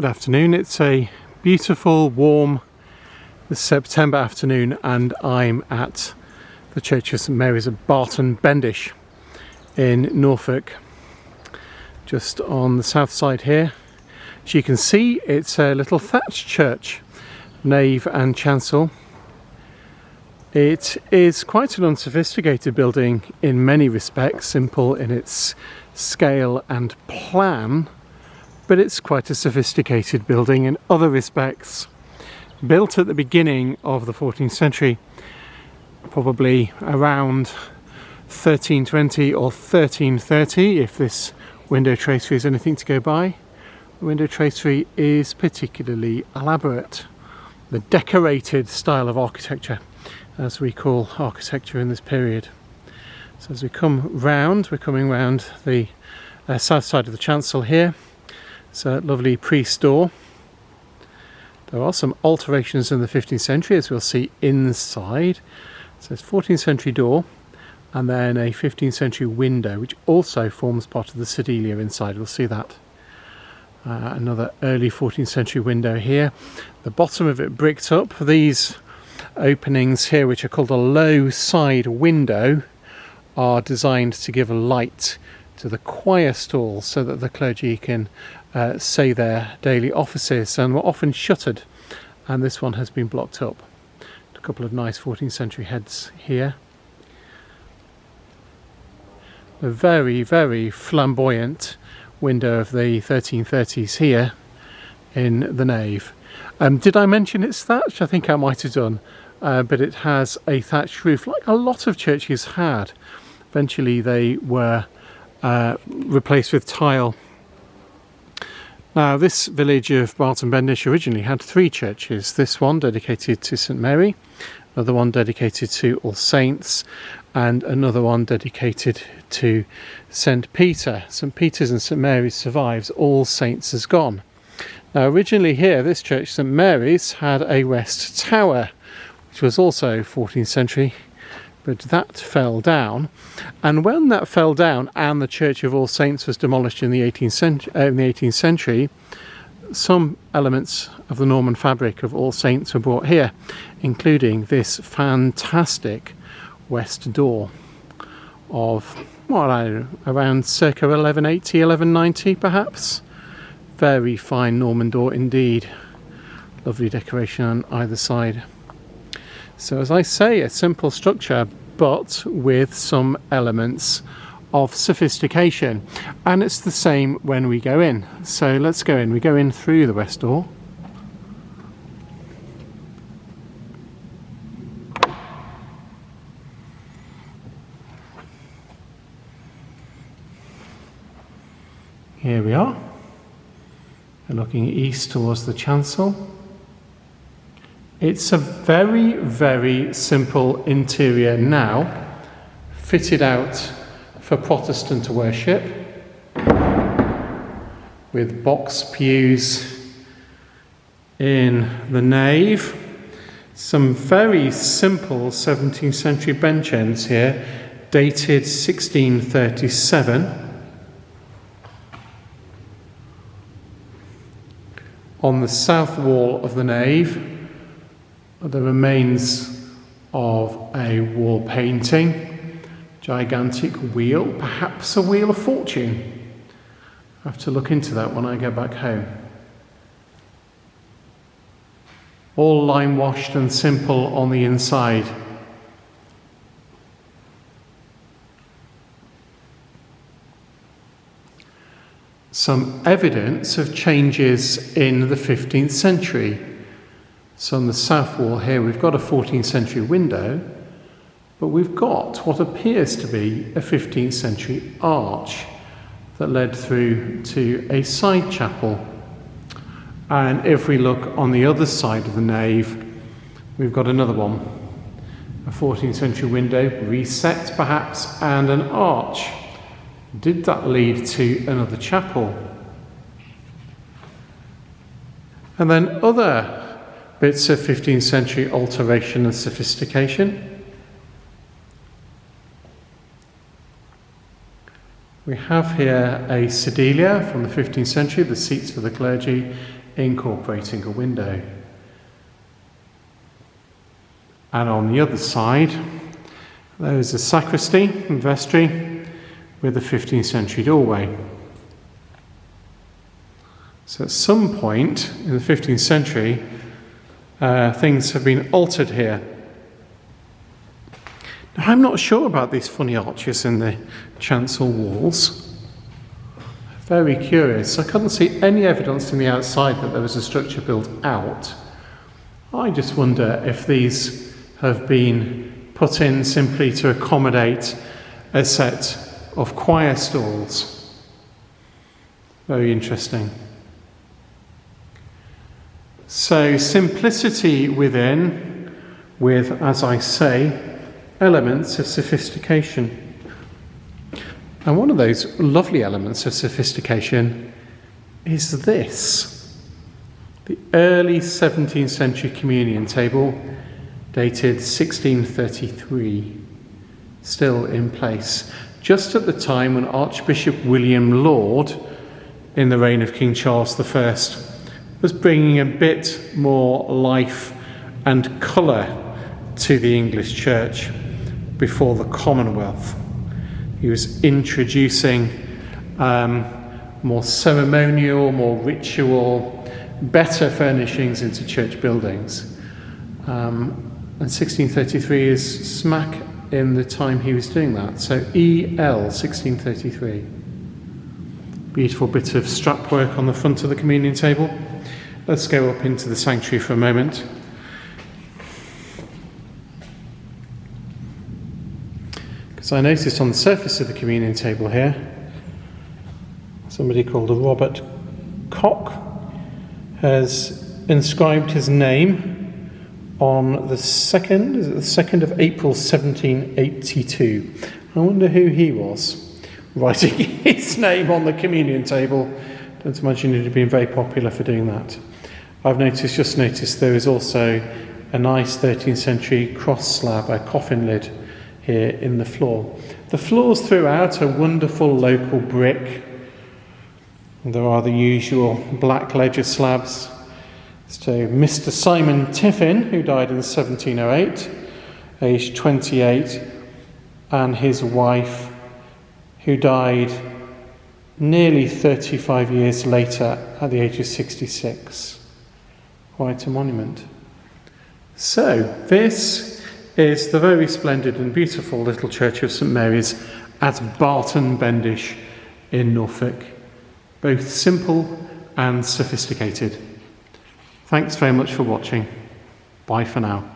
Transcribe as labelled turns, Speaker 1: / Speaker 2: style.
Speaker 1: Good afternoon. It's a beautiful, warm September afternoon, and I'm at the Church of St Mary's of Barton Bendish in Norfolk, just on the south side here. As you can see, it's a little thatched church, nave and chancel. It is quite an unsophisticated building in many respects, simple in its scale and plan, but it's quite a sophisticated building in other respects. Built at the beginning of the 14th century, probably around 1320 or 1330, if this window tracery is anything to go by. The window tracery is particularly elaborate. The decorated style of architecture, as we call architecture in this period. So as we come round, we're coming round the south side of the chancel here. It's a lovely priest's door. There are some alterations in the 15th century, as we'll see inside. So it's 14th century door, and then a 15th century window, which also forms part of the sedilia inside. We'll see that. Another early 14th century window here. The bottom of it bricked up. These openings here, which are called a low side window, are designed to give a light to the choir stall so that the clergy can say their daily offices, and were often shuttered, and this one has been blocked up. A couple of nice 14th century heads here. A very, very flamboyant window of the 1330s here in the nave. Did I mention it's thatched? I think I might have done, but it has a thatched roof like a lot of churches had. Eventually they were replaced with tile. Now, this village of Barton Bendish originally had three churches. This one dedicated to St Mary, another one dedicated to All Saints, and another one dedicated to St Peter. St Peter's and St Mary's survives, All Saints has gone. Now, originally here, this church, St Mary's, had a west tower, which was also 14th century, but that fell down. And when that fell down and the Church of All Saints was demolished in the 18th century, some elements of the Norman fabric of All Saints were brought here, including this fantastic west door of, well, I don't know, around circa 1180, 1190 perhaps. Very fine Norman door indeed. Lovely decoration on either side. So, as I say, a simple structure, but with some elements of sophistication. And it's the same when we go in. So let's go in. We go in through the west door. Here we are. We're looking east towards the chancel. It's a very, very simple interior now, fitted out for Protestant worship, with box pews in the nave. Some very simple 17th century bench ends here, dated 1637. On the south wall of the nave, the remains of a wall painting, gigantic wheel, perhaps a wheel of fortune. I have to look into that when I go back home. All lime washed and simple on the inside. Some evidence of changes in the 15th century. So on the south wall here we've got a 14th century window, but we've got what appears to be a 15th century arch that led through to a side chapel. And if we look on the other side of the nave, we've got another one. A 14th century window, reset perhaps, and an arch. Did that lead to another chapel? And then other bits of 15th century alteration and sophistication. We have here a sedilia from the 15th century, the seats for the clergy incorporating a window. And on the other side, there is a sacristy and vestry with a 15th century doorway. So at some point in the 15th century, things have been altered here. Now, I'm not sure about these funny arches in the chancel walls. Very curious. I couldn't see any evidence from the outside that there was a structure built out. I just wonder if these have been put in simply to accommodate a set of choir stalls. Very interesting. So simplicity within, with, as I say, elements of sophistication. And one of those lovely elements of sophistication is this. The early 17th century communion table, dated 1633, still in place, just at the time when Archbishop William Laud, in the reign of King Charles I, was bringing a bit more life and colour to the English church before the Commonwealth. He was introducing more ceremonial, more ritual, better furnishings into church buildings. And 1633 is smack in the time he was doing that. So EL 1633. Beautiful bit of strap work on the front of the communion table. Let's go up into the sanctuary for a moment. Because I noticed on the surface of the communion table here, somebody called Robert Koch has inscribed his name on the 2nd of April 1782. I wonder who he was writing his name on the communion table. Don't imagine he'd have been very popular for doing that. I've just noticed there is also a nice 13th century cross slab, a coffin lid here in the floor. The floors throughout are wonderful local brick. There are the usual black ledger slabs. So Mr. Simon Tiffin, who died in 1708, aged 28, and his wife, who died nearly 35 years later at the age of 66. Quite a monument. So, this is the very splendid and beautiful little Church of St Mary's at Barton Bendish in Norfolk. Both simple and sophisticated. Thanks very much for watching. Bye for now.